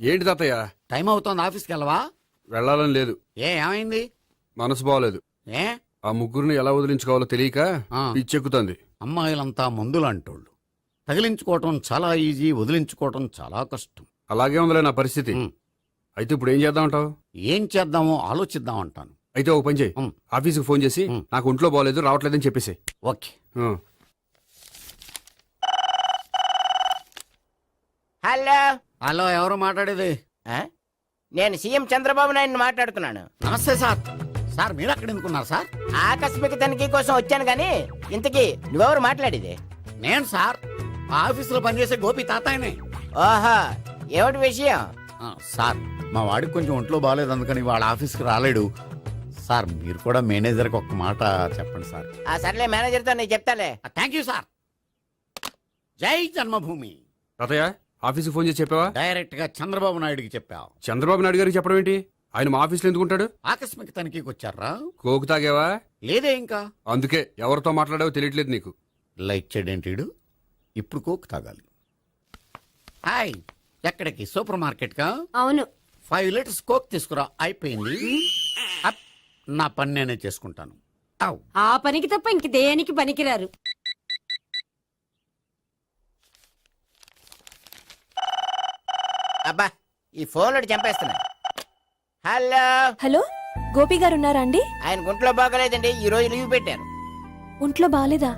ఏంటి తాతయ్య? టైం అవుతోంది, ఆఫీస్కి వెళ్ళవా? వెళ్ళాలని లేదు. ఏమైంది? మనసు బాగోలేదు. ఏ ఆ ముగ్గురిని ఎలా వదిలించుకోవాలో తెలియక పిచ్చెక్కుతుంది. అమ్మాయిలంతా మందులాంటోళ్ళు. తగిలించుకోవటం చాలా ఈజీ, వదిలించుకోవటం చాలా కష్టం. అలాగే ఉందిలే నా పరిస్థితి. అయితే ఇప్పుడు ఏం చేద్దామంటావు? ఏం చేద్దామో ఆలోచిద్దామంటాను. అయితే ఒక పని చేయి, ఆఫీస్కి ఫోన్ చేసి నాకు ఒంట్లో బాగోలేదు రావట్లేదని చెప్పేసి. ఓకే. హలో హలో, ఎవరు మాట్లాడేది? నేను సీఎం చంద్రబాబు నాయుడు మాట్లాడుతున్నాను. నమస్తే సార్. సార్ మీరు అక్కడ ఎందుకున్నారు సార్? ఆకస్మిక తనిఖీ కోసం వచ్చాను గాని ఇంతకీ నువ్వెవరు మాట్లాడేది? నేను సార్ ఆఫీసులో పనిచేసే గోపి తాతాయనే. ఓహో, ఏమిటి విషయం? సార్ మా వాడికి కొంచెం ఒంట్లో బాగాలేదు, అందుకని వాళ్ళ ఆఫీస్కి రాలేడు. సార్ మీరు కూడా మేనేజర్కి ఒక్క మాట చెప్పండి సార్. సర్లే, మేనేజర్తో నేను చెప్తాలే. Thank you sir. జై జన్మభూమి. తాతయ్య ఆఫీస్కి ఫోన్ చేసి చెప్పావా? డైరెక్ట్ గా చంద్రబాబు నాయుడుకి చెప్పావు. చంద్రబాబు నాయుడు గారికి చెప్పడం ఏంటి? ఆయన మా ఆఫీస్లో ఎందుకుంటాడు? ఆకస్మిక తనిఖీకి వచ్చారా? కోకు తాగావా? లేదే ఇంకా. అందుకే ఎవరితో మాట్లాడావో తెలియట్లేదు నీకు. లైక్ చేయడేంటిడు? ఇప్పుడు కోక్ తాగాలి. హాయ్, ఎక్కడికి? సూపర్ మార్కెట్ కా? అవును. 5 లీటర్స్ కోక్ తీసుకురా. అయిపోయింది. అప్, నా పని నేనే చేసుకుంటాను. ఆ పనికి తప్ప ఇంక దేనికి పనికిరారు. అబ్బా, ఈ ఫోన్ చంపేస్తున్నా. హలో హలో, గోపి గారు ఉన్నారా అండి? ఆయన గుంట్లో బాగలేదండి, ఈ రోజు లీవ్ పెట్టారు. ఒంట్లో బాగాలేదా?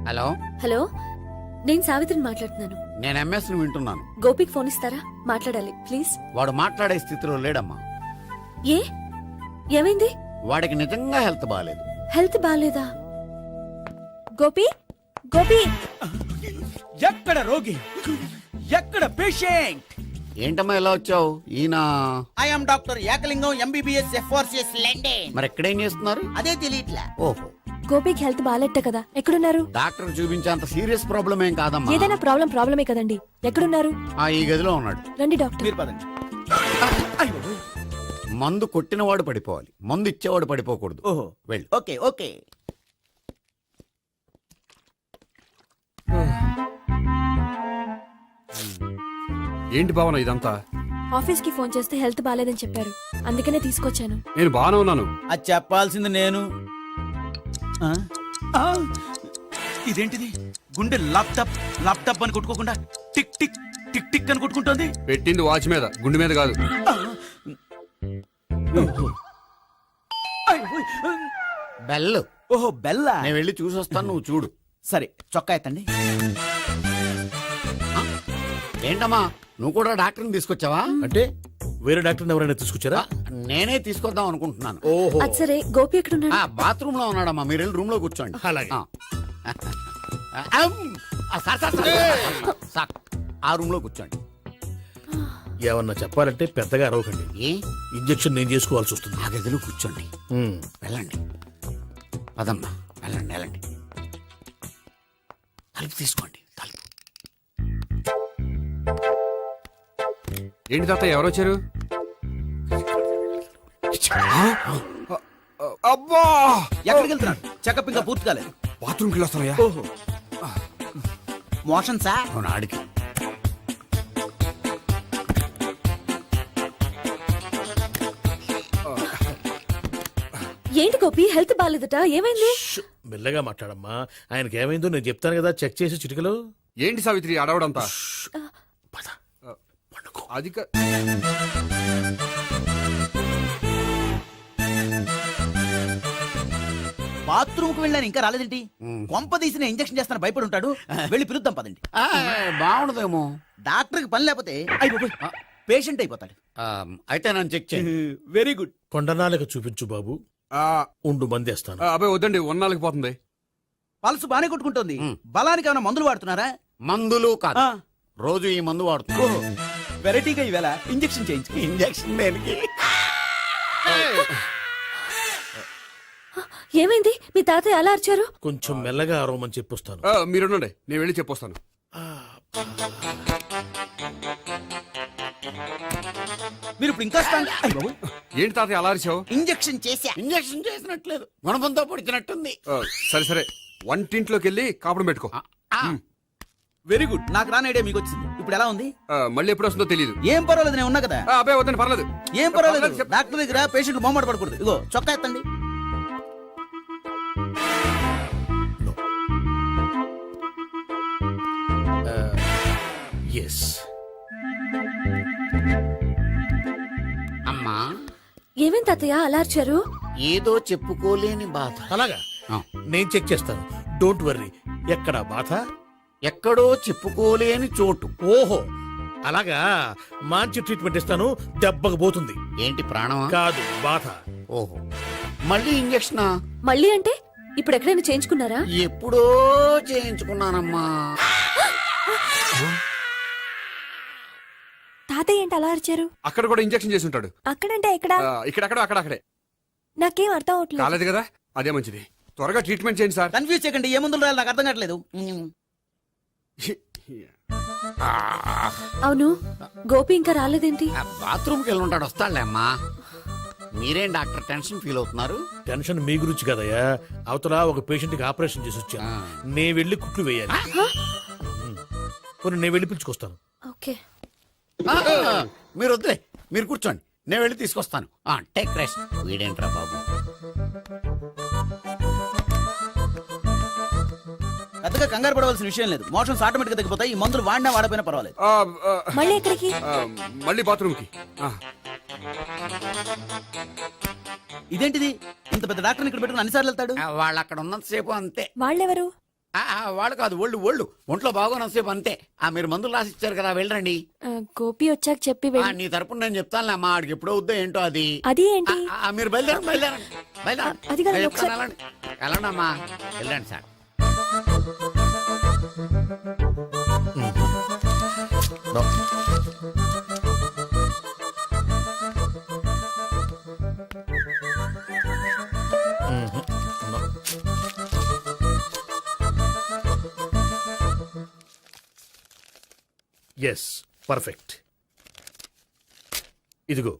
హలో హలో, నేను సావిత్రిని మాట్లాడుతున్నాను. నేను ఎంఎస్ ని వింటున్నాను. గోపికి ఫోన్ ఇస్తారా? మాట్లాడాలి ప్లీజ్. వాడు మాట్లాడే స్థితిలో లేడమ్మా. ఏ ఏమైంది? వాడికి నిజంగా హెల్త్ బాగాలేదు. హెల్త్ బాగాలేదా? గోపి గోపి, ఎక్కడ రోగి, ఎక్కడ పేషెంట్? ఏంటమ్మా ఇలా వచ్చావు? ఈయన I'm doctor Ekalingam, MBBS, FRCS London. మరి ఎక్కడేం చేస్తున్నారు? అదే తెలియట్లా. ఓహో, గోపికి హెల్త్ బాగాలేట కదా, ఎక్కడున్నారు? డాక్టర్ చూపించేంత సీరియస్ ప్రాబ్లం ఏం కాదమ్మా. ఏదైనా ప్రాబ్లమే కదండి. ఎక్కడున్నారు? ఈ గదిలో ఉన్నాడు. రండి డాక్టర్. మీరు పదండి. మందు కొట్టినవాడు పడిపోవాలి, మందు ఇచ్చేవాడు పడిపోకూడదు. ఓహో, వెళ్ళు. Okay okay. ఏంటి భావన ఇదంతా? ఆఫీస్ కి ఫోన్ చేస్తే హెల్త్ బాగాలేదని చెప్పారు, అందుకనే తీసుకొచ్చాను. నేను బాగానే ఉన్నాను. అది చెప్పాల్సింది నేను. ఇదేంటిది? గుండె లాప్టాప్ లాప్టాప్ అని కొట్టుకోకుండా టిక్ టిక్ టిక్ టిక్ అని కొట్టుకుంటోంది. పెట్టింది వాచ్ మీద, గుండె మీద కాదు. బెల్. ఓహో, బెల్లా. నేను వెళ్ళి చూసొస్తాను, నువ్వు చూడు. సరే, చొక్కా ఎత్తండి. ఏంటమ్మా, నువ్వు కూడా డాక్టర్ని తీసుకొచ్చావా? అంటే వేరే డాక్టర్ ఎవరైనా తీసుకొచ్చారా? నేనే తీసుకొద్దాం అనుకుంటున్నాను. ఓహో, అది సరే, గోపి ఎక్కడున్నాడు? బాత్రూమ్ లో ఉన్నాడమ్మా, మీరు వెళ్ళి రూమ్ లో కూర్చోండి. అలాగే. సార్, ఆ రూమ్ లో కూర్చోండి. ఏమన్నా చెప్పాలంటే పెద్దగా అరవకండి. ఏ ఇంజెక్షన్ నేను చేసుకోవాల్సి వస్తుంది. ఆ గదిలో కూర్చోండి. వెళ్ళండి, పదమ్మా, వెళ్ళండి వెళ్ళండి. తలుపు తీసుకోండి, తలుపు. ఏంటి తాత ఎవరు వచ్చారు? అబ్బా, ఎక్కడికి వెళ్తున్నాడు? చెకప్ ఇంకా పూర్తి కాలేదు. బాత్రూమ్కి వెళ్ళొస్తానయ్యా. ఓహో, మోషన్ సార్. అవును, ఆడికి. ఏంటి గోపి, హెల్త్ బాగాలేదట, ఏమైంది? మెల్లగా మాట్లాడమ్మా. ఆయనకి ఏమైందో నేను చెప్తాను కదా, చెక్ చేసి చిటికలో. ఏంటి సావిత్రి అడవడంతా? పద, పండుకో. అది బాత్రూమ్ కు వెళ్ళాను, ఇంకా రాలేదేంటి? కొంప తీసిన ఇంజక్షన్ చేస్తాను భయపడి ఉంటాడు. వెళ్ళి పిలుద్దాం పదండి. బాగుండదేమో. డాక్టర్ కి పని లేకపోతే పేషెంట్ అయిపోతాడు. అయితే నన్ను చెక్ చేయండి. Very good. కొండనాలకు చూపించు బాబు. ఉండు, మందేస్తాను. అబ్బాయి వద్దండి, ఉన్నాళ్ళకి పోతుంది. పల్సు బానే కొట్టుకుంటోంది. బలానికి ఏమైనా మందులు వాడుతున్నారా? మందులు కాదు, రోజు ఈ మందు వాడుతున్నా. వెరైటీగా ఈవేళ ఇంజక్షన్ చేయించు. ఇంజక్షన్ దేనికి? ఏమైంది? మీ తాతయ్య అలా అరిచారు? కొంచెం మెల్లగా అరవమని చెప్పొస్తాను. మీరుండండి, నేను వెళ్ళి చెప్పొస్తాను. మీరు ఇప్పుడు ఇంకా ఏంటి తాతయ్య అలా అరిచావు? ఇంజెక్షన్ చేశా. ఇంజక్షన్ చేసినట్లేదు, గుణపంతో పొడిచినట్టుంది. సరే సరే, వంటింట్లోకి వెళ్ళి కాపురం పెట్టుకో. Very good. నాకు రాని ఐడియా మీకు వచ్చింది. ఇప్పుడు ఎలా ఉంది? మళ్ళీ ఎప్పుడు వస్తుందో తెలియదు. ఏం పర్వాలేదు, నేను ఉన్నా కదా. అబ్బాయి వద్దని పర్లేదు. ఏం పర్వాలేదు. చెప్పు. డాక్టర్ దగ్గర పేషెంట్లు మొహమాట పడకూడదు. ఇగో చొక్కా ఎత్తండి. ఎస్. అమ్మా, ఏమేం తాతయ్య అలా అరిచారు? ఏదో చెప్పుకోలేని బాధ. అలాగా ఆ. నేను చెక్ చేస్తాను, డోంట్ వర్రీ. ఎక్కడ బాధ? ఎక్కడో చెప్పుకోలేని చోటు. ఓహో అలాగా, మంచి ట్రీట్మెంట్ ఇస్తాను, దెబ్బకు పోతుంది. ఏంటి ప్రాణమా? కాదు, బాధ. ఓహో, మళ్ళీ ఇంజక్షనా? మళ్ళీ అంటే ఇప్పుడు ఎక్కడైనా చేయించుకున్నారా? ఎప్పుడో చేయించుకున్నానమ్మా. తాతయ్య ఏంటి అలా అరిచారు? అక్కడ కూడా ఇంజెక్షన్ చేసి ఉంటాడు. అక్కడంటే ఎక్కడ? ఇక్కడక్కడ అక్కడే నాకేం అర్థం అవట్లేదు. కాలేదు కదా, అదే మంచిది. త్వరగా ట్రీట్మెంట్ చేయండి సార్. కన్ఫ్యూజ్ చేయకండి. ఏ మందులు రాయాలి నాకు అర్థం కావట్లేదు. అవును, గోపి ఇంకా రాలేదేంటి? బాత్రూమ్కి వెళ్ళి ఉంటాడు, వస్తాడులే అమ్మా. మీరేం డాక్టర్ టెన్షన్ ఫీల్ అవుతున్నారు? టెన్షన్ మీ గురించి కదయ్యా, అవతల ఒక పేషెంట్ కి ఆపరేషన్ చేసి వచ్చాను. నేను వెళ్ళి కుట్లు వేయాలి. నేను వెళ్ళి పిలుచుకొస్తాను. ఓకే. ఆ, మీరు వద్దులే, మీరు కూర్చోండి, నేను వెళ్ళి తీసుకొస్తాను. Take rest. వీడేంట్రా బాబు? పెద్దగా కంగారు పడవలసిన విషయం లేదు. మోషన్స్ ఆటోమేటిక్ గా తగ్గిపోతాయి. ఈ మందులు వాడినా వాడపోయినా పర్వాలేదు. మళ్ళీ ఎక్కడికి? మళ్ళీ బాత్రూమ్ కి. ఇదేంటిది? ఇంత పెద్ద డాక్టర్ ఇక్కడ పెట్టుకుని అన్నిసార్లు వెళ్తాడు. వాళ్ళు అక్కడ ఉన్నంతసేపు అంతే. వాళ్ళెవరు? వాళ్ళు కాదు, ఒళ్ళు ఒంట్లో బాగోనంతసేపు అంతే. మీరు మందులు రాసి ఇచ్చారు కదా, వెళ్ళండి. గోపి వచ్చాక చెప్పి వెళ్ళి. నీ తరపున నేను చెప్తానులే అమ్మా, ఆడికి ఎప్పుడో వద్దో ఏంటో అది. అది ఏంటి? మీరు బయలుదేరండి. అది కాదు, నేను ఒకసారి- చెప్తాను, వెళ్ళండి అమ్మా, వెళ్ళండి సార్. Yes, perfect. ఇదిగో,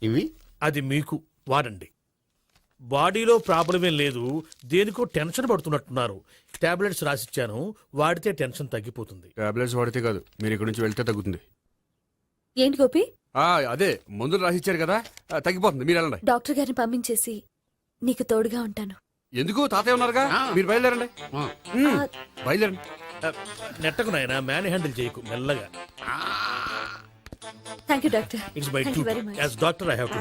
ఇవి అది మీకు వాడండి. బాడీలో ప్రాబ్లం ఏం లేదు, దేనికో టెన్షన్ పడుతున్నట్టున్నారు. టాబ్లెట్స్ రాసిచ్చాను, వాడితే టెన్షన్ తగ్గిపోతుంది. టాబ్లెట్స్ వాడితే కాదు, మీరు ఇక్కడ నుంచి వెళ్తే తగ్గుతుంది. ఏంటి గోపి? అదే మందులు రాసిచ్చారు కదా, తగ్గిపోతుంది. మీరు వెళ్ళండి. డాక్టర్ గారిని పంపించేసి నీకు తోడుగా ఉంటాను. ఎందుకు? తాతయ్య ఉన్నారుగా, మీరు బయలుదేరండి. బయలుదేరండి. నెట్టకు నాయనా, మ్యాన్ హ్యాండిల్ చేయకు, మెల్లగా. Thank you doctor. It's my Thank you very duty much. As doctor. I have to.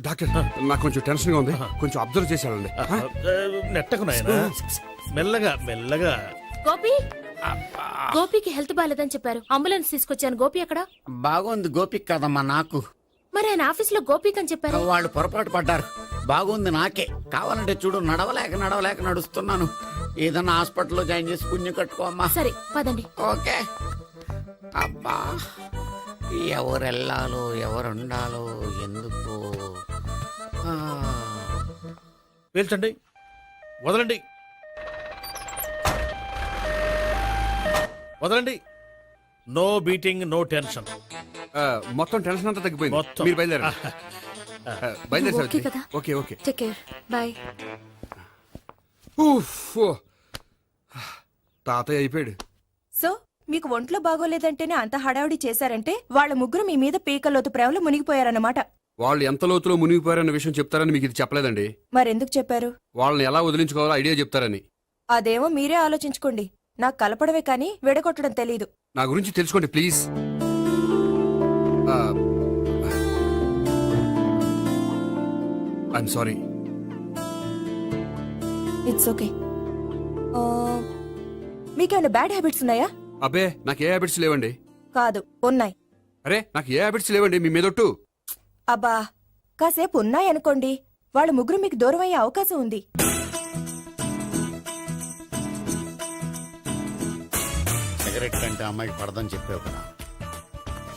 Doctor, నాకు కొంచెం టెన్షన్ గా ఉంది, కొంచెం అబ్జర్వ్ చేసి వెళ్ళండి. నెట్టకు నాయనా, మెల్లగా మెల్లగా. గోపి, గోపికి హెల్త్ బాలేదని చెప్పారు. అంబులెన్స్ తీసుకొచ్చాను. గోపి ఎక్కడ? బాగుంది గోపిక్ కదమ్మా, నాకు. మరి ఆయన ఆఫీస్ లో గోపిక్ అని చెప్పారు. వాళ్ళు పొరపాటు పడ్డారు. బాగుంది నాకే. కావాలంటే చూడు, నడవలేక నడుస్తున్నాను. ఏదన్నా హాస్పిటల్లో జాయిన్ చేసి పుణ్యం కట్టుకోమ్మా. సరే పదండి. ఓకే. అబ్బా, ఎవరెళ్ళాలో ఎవరుండాలో ఎందుకు? పేల్చండి, వదలండి, వదలండి. No beating, no tension. మొత్తం టెన్షన్ అంతా తగ్గిపోయింది. మొత్తం. మీరు బయలుదేరండి. బయలుదేరి ఓకే కదా? Okay okay. Take care. Bye. తాతయ్య అయిపోయాడు. సో మీకు ఒంట్లో బాగోలేదంటేనే అంత హడావుడి చేశారంటే వాళ్ళ ముగ్గురు మీ మీద పీకల్లోతు ప్రేమలో మునిగిపోయారన్నమాట. వాళ్ళు ఎంత లోతులో మునిగిపోయారన్న విషయం చెప్తారని మీకు ఇది చెప్పలేదండి. మరెందుకు చెప్పారు? వాళ్ళని ఎలా వదిలించుకోవాలో ఐడియా చెప్తారని. అదేమో మీరే ఆలోచించుకోండి. నాకు కలపడమే కానీ విడగొట్టడం తెలీదు. నా గురించి తెలుసుకోండి please. I'm sorry. It's okay. మీకేమైనా బ్యాడ్ హ్యాబిట్స్ ఉన్నాయా? అబ్బే, నాకు ఏ హ్యాబిట్స్ లేవండి. కాదు, ఉన్నాయి. అరే, నాకు ఏ హ్యాబిట్స్ లేవండి, మీ మీదొట్టు. అబ్బా, కాసేపు ఉన్నాయనుకోండి, వాళ్ళ ముగ్గురు మీకు దూరం అయ్యే అవకాశం ఉంది. సిగరెట్ కంటే అమ్మాయికి పడదని చెప్పావు కదా.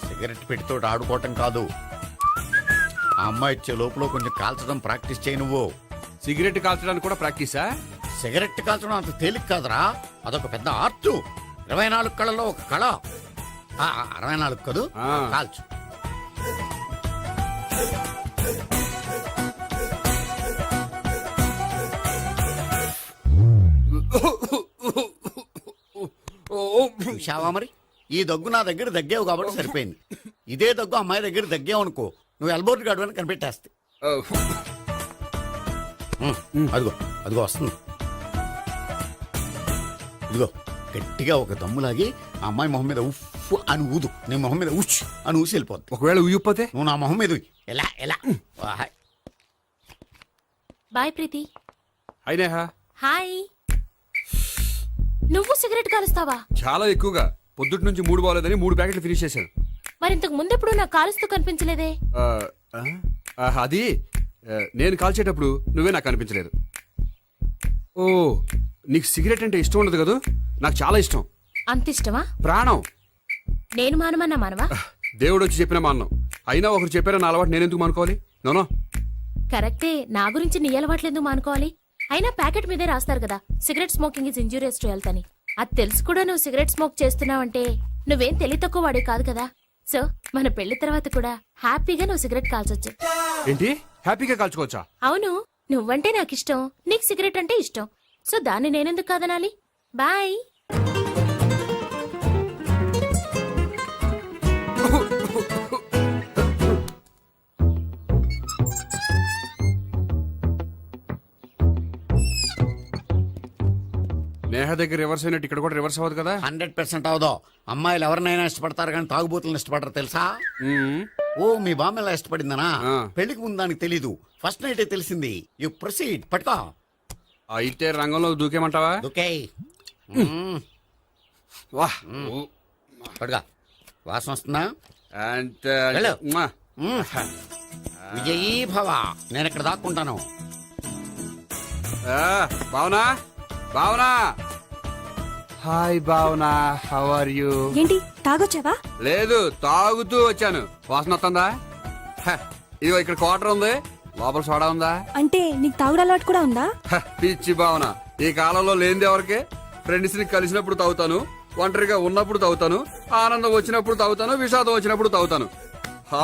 సిగరెట్ పెట్టితో ఆడుకోవటం కాదు, ఆ అమ్మాయి ఇచ్చే లోపల కొంచెం కాల్చడం ప్రాక్టీస్ చేయి నువ్వు. సిగరెట్ కాల్చడానికి కూడా ప్రాక్టీసా? సిగరెట్ కాల్చడం అంత తేలిక కాదురా, అదొక పెద్ద ఆర్ట్. 24 కళలో ఒక కళ. 64 కదూ ఆ. కాల్చు. చూశావా మరి ఈ దగ్గు నా దగ్గర దగ్గేవు కాబట్టి సరిపోయింది. ఇదే దగ్గు అమ్మాయి దగ్గర దగ్గేవు అనుకో, నువ్వు ఎల్బోర్డ్ గాడు అని కనిపెట్టేస్తే. అదిగో అదిగో వస్తుంది. ఇదిగో గట్టిగా ఒక దమ్ములాగి ఆ అమ్మాయి మొహం మీద ఉఫ్ అని ఊదు, నీ మొహం మీద ఉచ్ అని ఊసి వెళ్ళిపోద్ది. ఒకవేళ ఉయ్యపోతే నువ్వు నా మొహం మీద ఉయ్. ఎలా ఎలా వాహ్. బాయ్ ప్రీతి. అయినా హాయ్. నువ్వు సిగరెట్ కాలుస్తావా? చాలా ఎక్కువగా పొద్దుటి నుంచి 3 బాగోలేదని 3 ప్యాకెట్లు ఫినిష్ చేశాను. మరి ఇంతకు ముందెప్పుడు నాకు కాలుస్తూ కనిపించలేదే? ఆ, ఆ, అది నేను కాల్చేటప్పుడు నువ్వే నాకు అనిపించలేదు. ఓ, నీకు సిగరెట్ అంటే ఇష్టం ఉండదు కదా? నాకు చాలా ఇష్టం, అంత ఇష్టమా? ప్రాణం. నేను మానమన్నా మానవా? దేవుడు వచ్చి చెప్పిన మాన్నం. అయినా ఒకరు చెప్పారా నా అలవాటు నేనెందుకు మానుకోవాలి? నోనో. కరెక్టే, నా గురించి నీ అలవాట్లెందుకు మానుకోవాలి? అయినా ప్యాకెట్ మీదే రాస్తారు కదా, cigarette smoking is injurious to health అని. అది తెలుసు కూడా నువ్వు సిగరెట్ స్మోక్ చేస్తున్నావంటే నువ్వేం తెలివి తక్కువ వాడే కాదు కదా. సో మన పెళ్లి తర్వాత కూడా హ్యాపీగా నువ్వు సిగరెట్ కాల్చొచ్చు. ఏంటి, హ్యాపీగా కాల్చుకోవచ్చా? అవును, నువ్వంటే నాకు ఇష్టం, నీకు సిగరెట్ అంటే ఇష్టం. సో దాన్ని నేనెందుకు కాదనాలి? బాయ్. నేహ దగ్గర రివర్స్ అయినట్టు ఇక్కడ కూడా రివర్స్ అవ్వదు కదా? 100% అవదో. అమ్మాయిలు ఎవరినైనా ఇష్టపడతారు కానీ తాగుబోతులను ఇష్టపడరు తెలుసా? మ్మ్. ఓ, మీ బామ్మ ఎలా ఇష్టపడిందనా? ఆ. పెళ్లికి ముందు దానికి తెలీదు, ఫస్ట్ నైట్ తెలిసింది. యు ప్రొసీడ్, పట్టుకో. అయితే రంగంలో దూకేమంటావా? ఓకే. వాహ్. పట్టుకో. వాసన వస్తుందా? అండ్ వెళ్ళు. విజయీ భవ. నేను ఇక్కడ దాక్కుంటాను. Bhavana, Bhavana. Hi Bhavana, how are you? ఏంటి తాగొచ్చావా? లేదు, తాగుతూ వచ్చాను. వాసన వస్తుందా? ఇదిగో ఇక్కడ క్వార్టర్ ఉంది, లోపల సోడా ఉందా? అంటే నీకు తాగుడు అలవాటు కూడా ఉందా? పిచ్చి భావన, ఈ కాలంలో లేనిది ఎవరికి? ఫ్రెండ్స్ ని కలిసినప్పుడు తాగుతాను, ఒంటరిగా ఉన్నప్పుడు తాగుతాను, ఆనందం వచ్చినప్పుడు తాగుతాను, విషాదం వచ్చినప్పుడు తాగుతాను.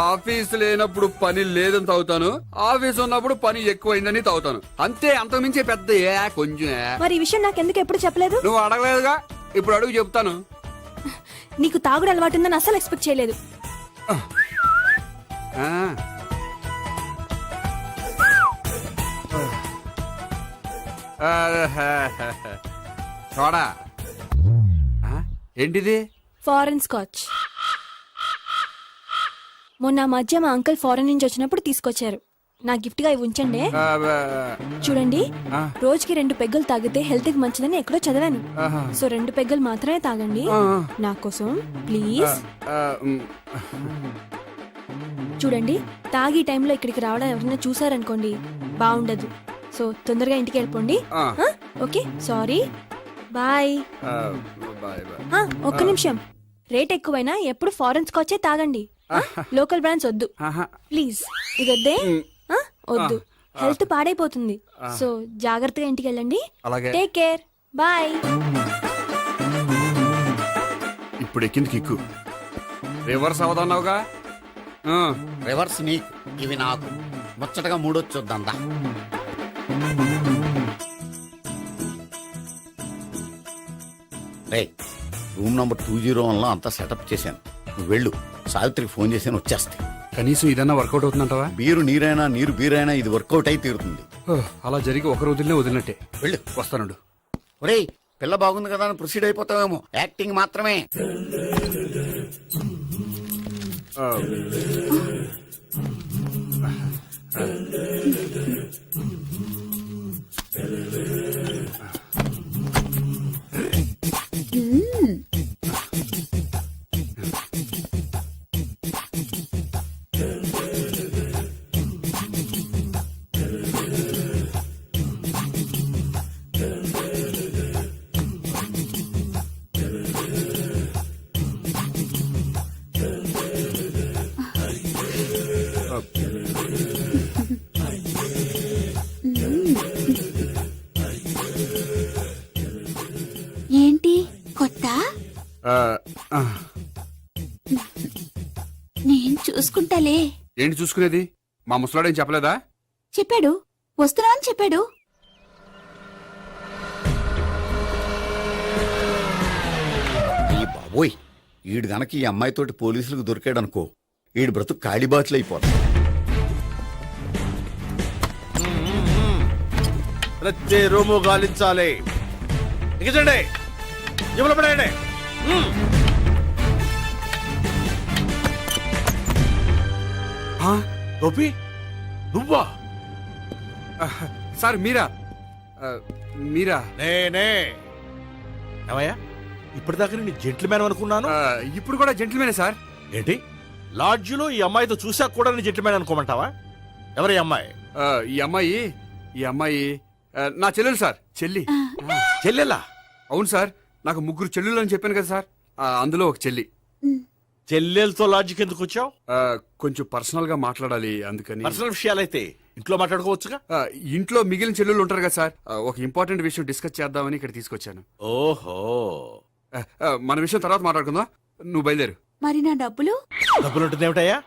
ఆఫీస్ లేనప్పుడు పని లేదని తాగుతాను, ఆఫీస్ ఉన్నప్పుడు పని ఎక్కువైందని తాగుతాను. అంతే, అంతకుమించే పెద్ద కొంచెం. మరి ఈ విషయం నాకెందుకు ఎప్పుడు చెప్పలేదు? నువ్వు అడగలేదుగా, ఇప్పుడు అడుగు చెప్తాను. నీకు తాగుడు అలవాటు ఉందని అసలు ఎక్స్పెక్ట్ చేయలేదు. ఆ. సోడా. ఏంటిది? Foreign scotch. మొన్న మధ్య మా అంకుల్ ఫారెన్ నుంచి వచ్చినప్పుడు తీసుకొచ్చారు. నా గిఫ్ట్ గా ఇవి ఉంచండి. చూడండి, రోజుకి 2 పెగ్గులు తాగితే హెల్త్ కి మంచిదని ఎక్కడో చదివాను. సో 2 పెగ్గులు మాత్రమే తాగండి నా కోసం ప్లీజ్. చూడండి, తాగి టైంలో ఇక్కడికి రావడం ఎవరైనా చూసారనుకోండి బాగుండదు. సో తొందరగా ఇంటికి వెళ్ళిపోండి. Okay, sorry, bye. ఒక్క నిమిషం, రేట్ ఎక్కువైనా ఎప్పుడు ఫారెన్ స్కాచే తాగండి. లోకల్ బ్రాండ్స్ వద్దు ప్లీజ్. ఇది వద్దే, వద్దు, హెల్త్ పాడైపోతుంది. సో జాగ్రత్తగా ఇంటికి వెళ్ళండి. Take care, bye. ఇప్పుడు ఎక్కింది కిక్కు. రివర్స్ అవదన్నావుగా? రివర్స్ నీకు, ఇవి నాకు. ముచ్చటగా మూడొచ్చొద్దందా. రే, రూమ్ నంబర్ 201లో అంతా సెటప్ చేశాను. నువ్వు వెళ్ళు, సావిత్రికి ఫోన్ చేశాను, వచ్చేస్తాయి. కనీసం ఇదన్నా వర్కౌట్ అవుతుందంటావా? బీరు నీరైనా, నీరు బీరైనా ఇది వర్కౌట్ అయి తీరుతుంది. అలా జరిగి ఒక రోజులనే వదిలినట్టే. వెళ్ళు. వస్తానుండు. ఒరేయ్, పిల్ల బాగుంది కదా అని ప్రొసీడ్ అయిపోతావేమో. యాక్టింగ్ మాత్రమే. నేను చూసుకుంటాలే. ఏంటి చూసుకునేది? మా ముసలాడేం చెప్పలేదా? చెప్పాడు, వస్తున్నా అని చెప్పాడు. ఈ బాబోయ్, ఈడు గనక ఈ అమ్మాయితోటి పోలీసులకు దొరికాడనుకో, ఈడు బ్రతుకు కాళీబాట్లు అయిపోతుంది. ప్రతి రూము గాలించాలి. ఎగచండి, జబ్బులు పడేయండి. ఆ, గోపి, నువ్వా? సార్ మీరా? మీరా? నేనే. ఏమయ్యా, ఇప్పటిదాకా నేను జెంట్లమ్యాన్ అనుకున్నాను. ఇప్పుడు కూడా జెంటిల్మేనే సార్. ఏంటి, లాడ్జిలో ఈ అమ్మాయితో చూసాక కూడా నేను జెంట్లమ్యాన్ అనుకోమంటావా? ఎవరి అమ్మాయి? ఈ అమ్మాయి నా చెల్లెలు సార్. చెల్లి. చెల్లెలా? అవును సార్, నాకు 3 చెల్లెలు అని చెప్పాను కదా సార్, అందులో ఒక చెల్లి. చెల్లెలతో లాడ్జికి ఎందుకు వచ్చావు? కొంచెం పర్సనల్ గా మాట్లాడాలి అందుకని. పర్సనల్ విషయాలైతే ఇంట్లో మాట్లాడుకోవచ్చుగా. ఇంట్లో మిగిలిన చెల్లెలు ఉంటారు కదా సార్, ఒక ఇంపార్టెంట్ విషయం డిస్కస్ చేద్దామని ఇక్కడ తీసుకొచ్చాను. ఓహో, మన విషయం తర్వాత మాట్లాడుకుందాం, నువ్వు బయలుదేరు. మరి నా డబ్బులు? డబ్బులు ఉంటుంది ఏమిటయ్యా?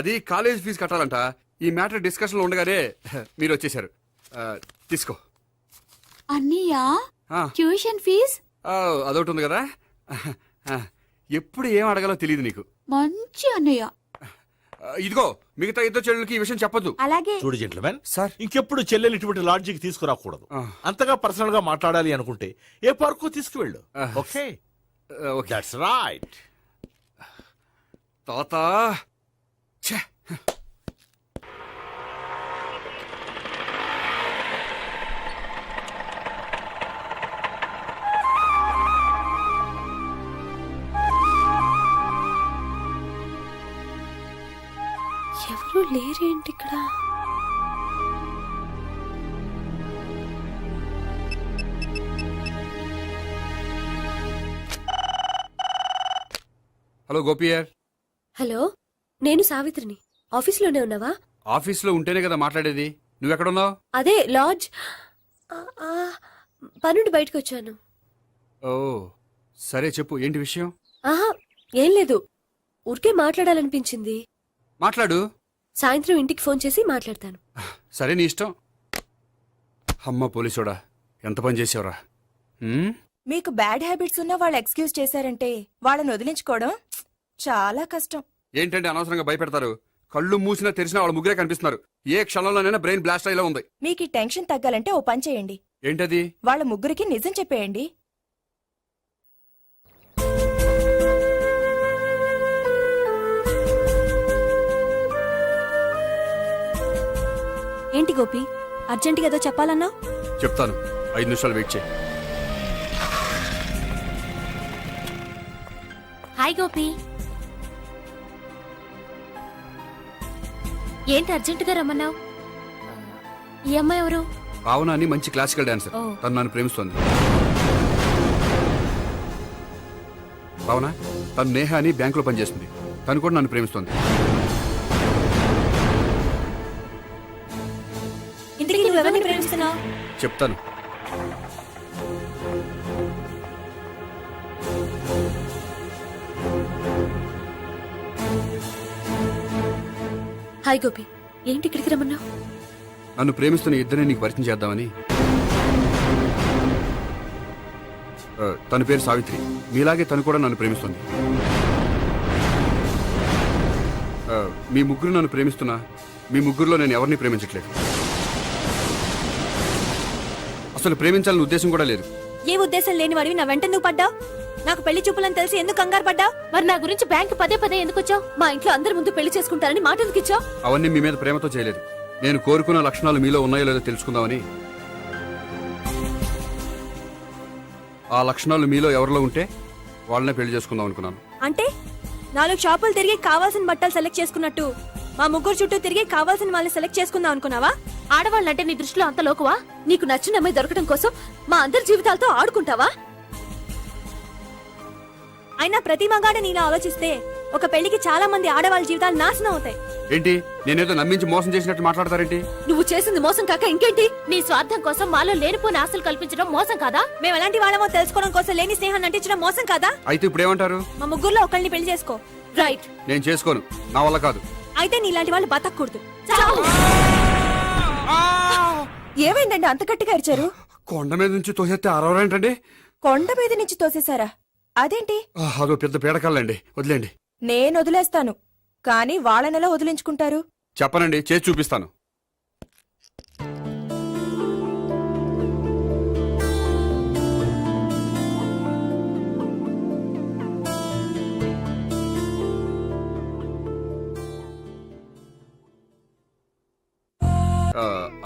అది కాలేజ్ ఫీజు కట్టాలంట. ఈ మ్యాటర్ డిస్కషన్ లో ఉండగానే మీరు వచ్చేసారు. తీసుకో. అన్నయ్యా, ఆ, ట్యూషన్ ఫీజ్? అదొకటి ఉంది కదా. ఎప్పుడు ఏం అడగాలో తెలియదు నీకు. మంచి అన్నయ్య. ఇదిగో, మిగతా ఇద్దరు చెల్లెలకి ఈ విషయం చెప్పొద్దు. అలాగే. చూడు జెంట్లమెన్, సార్. ఇంకెప్పుడు చెల్లెలు ఇటువంటి లాడ్జికి తీసుకురాకూడదు. అంతగా పర్సనల్ గా మాట్లాడాలి అనుకుంటే ఏ పార్కు తీసుకువెళ్ళు. Okay, okay. That's right. తాత. ఛే. ఎవరు లేరేంటి ఇక్కడ? హలో గోపియర్. హలో, నేను సావిత్రిని. ఆఫీస్లోనే ఉన్నావా? ఆఫీస్లో ఉంటేనే కదా మాట్లాడేది. నువ్వెక్కడున్నావు? అదే లాడ్జ్. పనుండి బయటకు వచ్చాను. ఓ సరే, చెప్పు, ఏంటి విషయం? ఆహా, ఏం లేదు, ఊరికే మాట్లాడాలనిపించింది. మాట్లాడు. సాయంత్రం ఇంటికి ఫోన్ చేసి మాట్లాడతాను. సరే, నీ ఇష్టం. అమ్మ పోలీసోడా, ఎంత పని చేసావురా. మీకు బ్యాడ్ హ్యాబిట్స్ ఉన్న వాళ్ళు ఎక్స్క్యూజ్ చేశారంటే వాళ్ళని వదిలించుకోవడం చాలా కష్టం. ఏంటంటే అనవసరంగా భయపెడతారు. కళ్ళు మూసినా తెరిచినా వాళ్ళ ముగ్గురే కనిపిస్తున్నారు. ఏ క్షణంలోనైనా బ్రెయిన్ బ్లాస్ట్ అయ్యేలా ఉంది. మీకు ఈ టెన్షన్ తగ్గాలంటే ఓ పని చేయండి. ఏంటది? వాళ్ళ ముగ్గురికి నిజం చెప్పేయండి. ఏంటి గోపి, అర్జెంటుగా ఏదో చెప్పాలన్నావు? చెప్తాను, 5 నిమిషాలు వెయిట్ చేయి. హాయ్ గోపి. ఏంటి అర్జెంటుగా రమ్మన్నావు? ఈ అమ్మాయి ఎవరు? భావన అని మంచి క్లాసికల్ డాన్సర్. ఓ. తను నన్ను ప్రేమిస్తోంది. భావన, తను నేహ అని బ్యాంకులో పనిచేస్తుంది. తను కూడా నన్ను ప్రేమిస్తోంది. ఇంతకీ నువ్వెవరిని ప్రేమిస్తున్నావు? చెప్తాను. హాయ్ గోపి, ఏంటి ఇక్కడికి రమ్మన్నావు? నన్ను ప్రేమిస్తున్న ఇద్దరిని నీకు పరిచయం చేద్దామని. తన పేరు సావిత్రి. మీలాగే తను కూడా నన్ను ప్రేమిస్తుంది. మీ ముగ్గురు నన్ను ప్రేమిస్తున్నా, మీ ముగ్గురులో నేను ఎవరిని ప్రేమించట్లేదు. అసలు ప్రేమించాలని ఉద్దేశం కూడా లేదు. ఏ ఉద్దేశం లేని వాడివి నా వెంట నువ్వు పడ్డావు? నాకు పెళ్లి చూపులని తెలిసి ఎందుకు కంగారు పడ్డావు? మరి నా గురించి బ్యాంక్ పదే పదే ఎందుకు వచ్చావు? మా ఇంట్లో అందరి ముందు పెళ్లి చేసుకుంటారని మాట ఎందుకు ఇచ్చావు? అవన్నీ మీ మీద ప్రేమతో చేయలేదు. నేను కోరుకున్న లక్షణాలు మీలో ఉన్నాయో లేదో తెలుసుకుందామని. ఆ లక్షణాలు మీలో ఎవరిలో ఉంటే వాళ్ళనే పెళ్లి చేసుకుందాం అనుకున్నాను. అంటే 4 షాపులు తిరిగి కావాల్సిన బట్టలు సెలెక్ట్ చేసుకున్నట్టు మా ముగ్గురు చుట్టూ తిరిగి కావాల్సిన వాళ్ళని సెలెక్ట్ చేసుకుందాం అనుకున్నావా? ఆడవాళ్ళంటే నీ దృష్టిలో అంత లోకువా? నీకు నచ్చిన అమ్మాయి దొరకడం కోసం మా అందరి జీవితాలతో ఆడుకుంటావా? అయినా ప్రతి మగాడు నీలా ఆలోచిస్తే ఒక పెళ్లికి చాలా మంది ఆడవాళ్ళ జీవితాలు నాశనం అవుతాయి. ఏంటి, నేనేదో నమ్మించి మోసం చేసినట్టు మాట్లాడతారేంటి? నువ్వు చేసింది మోసం కాక ఇంకేంటి? నీ స్వార్థం కోసం మాలో లేనిపోని ఆశలు కల్పించడం మోసం కాదా? మేము ఎలాంటి వాళ్ళమో తెలుసుకోవడం కోసం లేని స్నేహాన్ని నటించడం మోసం కాదా? అయితే ఇప్పుడు ఏమంటారు? మా ముగ్గురులో ఒకళ్ళని పెళ్లి చేసుకో. రైట్. నేను చేసుకోను, నా వల్ల కాదు. అయితే నీలాంటి వాళ్ళు బతకూడదు. ఏమైందండి అంత గట్టిగా అరిచారు? కొండ మీద నుంచి తోసేస్తే అరవరేంటండి? కొండ మీద నుంచి తోసేశారా? అదేంటి? అదో పెద్ద పీడకల్లండి, వదిలేండి. నేను వదిలేస్తాను, కానీ వాళ్ళనెలా వదిలించుకుంటారు? చెప్పనండి, చేసి చూపిస్తాను.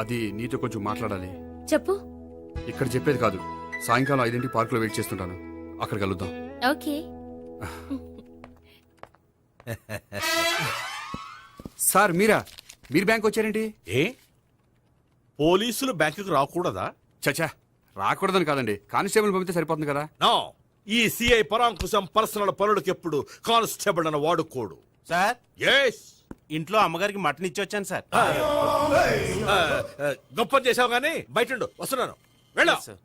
అది నీతో కొంచెం మాట్లాడాలి. చెప్పు. ఇక్కడ చెప్పేది కాదు, సాయంకాలం 5 పార్కులో వెయిట్ చేస్తుంటాను, అక్కడ కలుద్దాం. ఓకే. సార్ మీరు బ్యాంక్ వచ్చారేంటి? ఏ పోలీసులు బ్యాంకుకు రాకూడదా? చచ్చా, రాకూడదని కాదండి, కానిస్టేబుల్ పంపితే సరిపోతుంది కదా. నో, ఈ సిఐ పరాంకుశం పర్సనల్ పనులకు ఎప్పుడు కానిస్టేబుల్ అని వాడుకోడు. సార్, ఎస్, ఇంట్లో అమ్మగారికి మటన్ ఇచ్చి వచ్చాను సార్. గొప్ప చేసావు గానీ బయట వస్తున్నాను, వెళ్ళా. Yes, sir.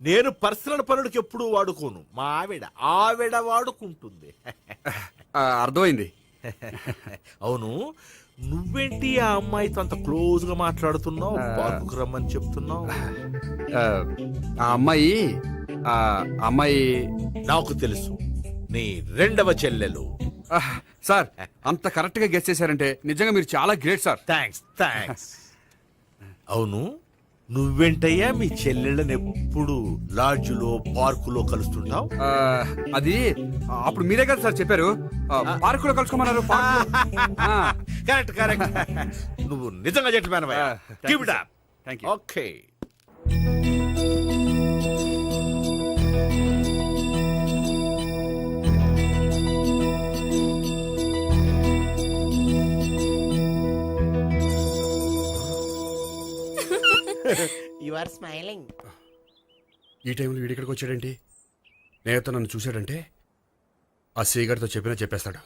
నేను పర్సనల్ పనులకు ఎప్పుడు వాడుకోను, మా ఆవిడ వాడుకుంటుంది. అర్థమైంది. అవును, నువ్వేంటి ఆ అమ్మాయితో అంత క్లోజ్ గా మాట్లాడుతున్నావు? పార్కుకు రమ్మని చెప్తున్నావు. ఆ అమ్మాయి నాకు తెలుసు, నీ రెండవ చెల్లెలు. సార్, అంత కరెక్ట్ గా గెస్ చేశారంటే నిజంగా మీరు చాలా గ్రేట్ సార్. థ్యాంక్స్. అవును, నువ్వేంటయ్యా మీ చెల్లెళ్ళని ఎప్పుడు లాడ్జ్లో పార్కులో కలుస్తుంటావు? అది అప్పుడు మీరే కదా సార్ చెప్పారు, పార్కులో కలుసుకోమన్నారు. కరెక్ట్. నువ్వు నిజంగా gentleman. Keep it up. Thank you. Okay. You are smiling. ఈ టైంలో వీడి ఇక్కడికి వచ్చాడేంటి? నేత నన్ను చూశాడంటే ఆ సీగారితో చెప్పేస్తాడు.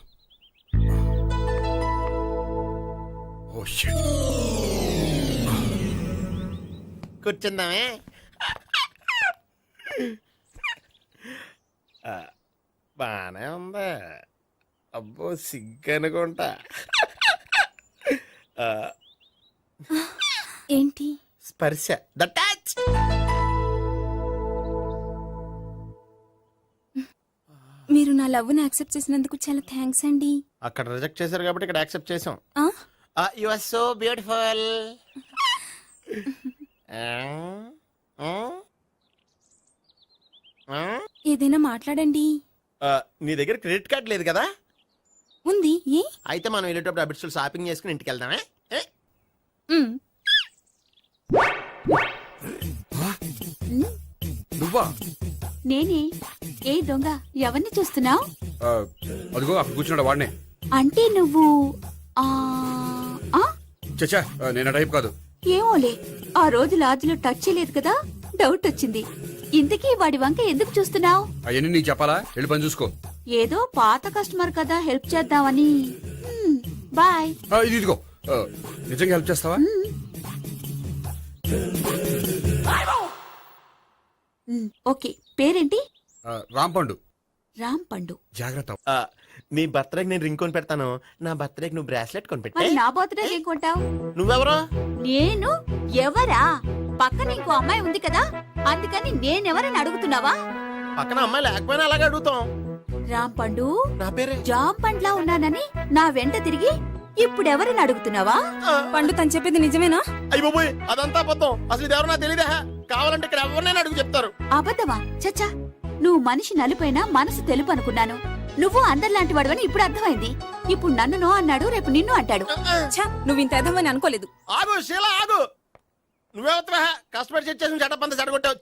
Oh shit. కూర్చుందామే. బానే ఉంది. అబ్బో సిగ్గనుకుంటా. ఏంటి? స్పర్శ, ద టచ్. మీరు నా లవ్ ని యాక్సెప్ట్ చేసినందుకు చాలా థ్యాంక్స్ అండి. అక్కడ రిజెక్ట్ చేశారు కాబట్టి ఇక్కడ యాక్సెప్ట్ చేసాం. ఆ? You are so beautiful. ఏదైనా మాట్లాడండి. నీ దగ్గర క్రెడిట్ కార్డ్ లేదు కదా? ఉంది. ఏ? అయితే మనం వెళ్ళేటప్పుడు అబిట్స్ షాపింగ్ చేసుకుని ఇంటికి వెళ్దామే. మ్. నువ్వా? నేనే. ఏ దొంగ, ఎవరిని చూస్తున్నావు? అదిగో అక్కడ కూర్చున్నాడు వాడినే. అంటే నువ్వు చచ్చా, నేను ఆ టైప్ కాదు. ఏమోలే, ఆ రోజు లాడ్జ్లో టచ్ చేయలేదు కదా, డౌట్ వచ్చింది. ఇంతకీ వాడి వంక ఎందుకు చూస్తున్నావు? అవన్నీ నీకు చెప్పాలా? వెళ్ళి పని చూసుకో. ఏదో పాత కస్టమర్ కదా, హెల్ప్ చేద్దామని. బాయ్. ఇదిగో, నిజంగా హెల్ప్ చేస్తావా? ఓకే, పేరేంటి? రాంపండు. రాంపండు. జాగ్రత్త. నీ బర్త్డేకి నేను రింగ్ కొని పెడతాను, నా బర్త్డేకి నువ్వు బ్రాస్లెట్ కొని పెట్టే. మరి నా బర్త్డే ఏం కొంటావు? నువ్వెవరో? నేను ఎవరా? పక్కన ఇంకో అమ్మాయి ఉంది కదా, అందుకని నేనెవరని అడుగుతున్నావా? పక్కన అమ్మాయి లేకపోయినా అలాగే అడుగుతాం. రాంపండు, నా పేరే జామ్ పండ్లా ఉన్నానని నా వెంట తిరిగి ఇప్పుడెవరని అడుగుతున్నావా? పండు తను చెప్పింది నిజమేనా? అయ్యి బాబోయ్, అదంతా అబద్ధం. అసలు ఇది ఎవరో నాకు తెలియదా? కావాలంటే ఇక్కడ ఎవరినైనా అడుగు చెప్తారు. అబద్ధమా? చచ్చా, నువ్వు మనిషి నలుపైనా మనసు తెలుపు అనుకున్నాను. నువ్వు అందరిలాంటి వాడువని ఇప్పుడు అర్థమైంది. ఇప్పుడు నన్ను నో అన్నాడు, రేపు నిన్ను అంటాడు. ఛ, నువ్వు ఇంత ఎదవని అనుకోలేదు. ఆగు శీల, ఆగు. నువ్వెవరా? కష్టపడి సెట్ చేసి చెడ్డ పంత చెడగొట్టావు.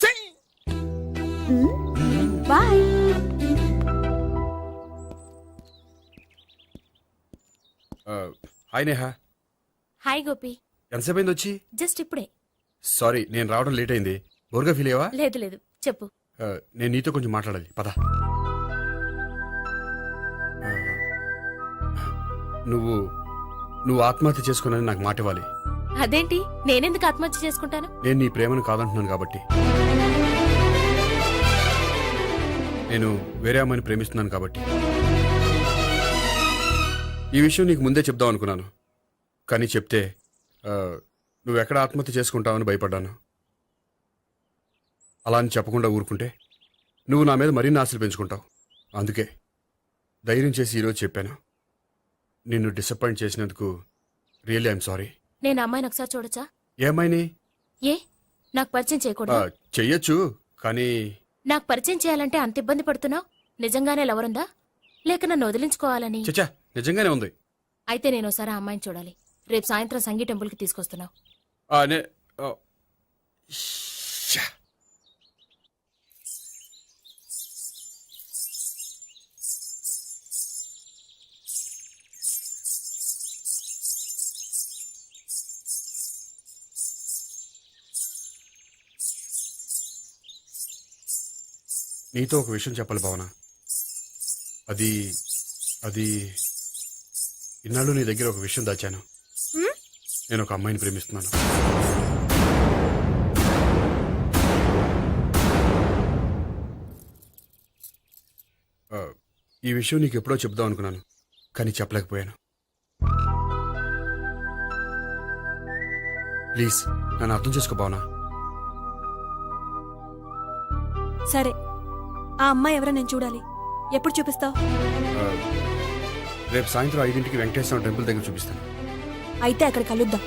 Bye. Hi Neha. Hi Gopi. ఎంతసేపు అయింది వచ్చి? జస్ట్ ఇప్పుడే. సారీ, నేను రావడం లేట్ అయింది. బోర్గా ఫీల్ అయ్యావా? లేదు, చెప్పు. నేను నీతో కొంచెం మాట్లాడాలి, పద. నువ్వు ఆత్మహత్య చేసుకున్నానని నాకు మాట ఇవ్వాలి. అదేంటి, నేనెందుకు ఆత్మహత్య చేసుకుంటాను? నేను నీ ప్రేమను కాదంటున్నాను కాబట్టి. నేను వేరే అమ్మాయిని ప్రేమిస్తున్నాను కాబట్టి. ఈ విషయం నీకు ముందే చెప్దాం అనుకున్నాను, కానీ చెప్తే నువ్వెక్కడ ఆత్మహత్య చేసుకుంటావని భయపడ్డాను. అలా అని చెప్పకుండా ఊరుకుంటే నువ్వు నా మీద మరిన్ని ఆశలు పెంచుకుంటావు. అందుకే ధైర్యం చేసి ఈరోజు చెప్పాను. నిన్ను డిసప్పాయింట్ చేసినందుకు రియల్లీ ఐఎమ్ సారీ. నేను అమ్మాయిని ఒకసారి చూడొచ్చా? ఏమైనా ఏ నాకు పరిచయం చేయకూడదు? చెయ్యొచ్చు, కానీ నాకు పరిచయం చేయాలంటే అంత ఇబ్బంది పడుతున్నావు? నిజంగానే లవరుందా లేక నన్ను వదిలించుకోవాలని? చచ్చా నిజంగానే ఉంది. అయితే నేను ఒకసారి ఆ అమ్మాయిని చూడాలి. రేపు సాయంత్రం సంగీ టెంపుల్కి తీసుకొస్తున్నావు. శ్శా. నీతో ఒక విషయం చెప్పాలి భావన. అది అది ఇన్నాళ్ళు నీ దగ్గర ఒక విషయం దాచాను. నేను ఒక అమ్మాయిని ప్రేమిస్తున్నాను. ఈ విషయం నీకు ఎప్పుడో చెప్దాం అనుకున్నాను, కానీ చెప్పలేకపోయాను. ప్లీజ్ నన్ను అర్థం చేసుకో భావనా. సరే, ఆ అమ్మాయి ఎవరో నేను చూడాలి. ఎప్పుడు చూపిస్తావు? రేపు సాయంత్రం 5ంటికి వెంకటేశ్వర టెంపుల్ దగ్గర చూపిస్తాను. అయితే అక్కడ కలుద్దాం.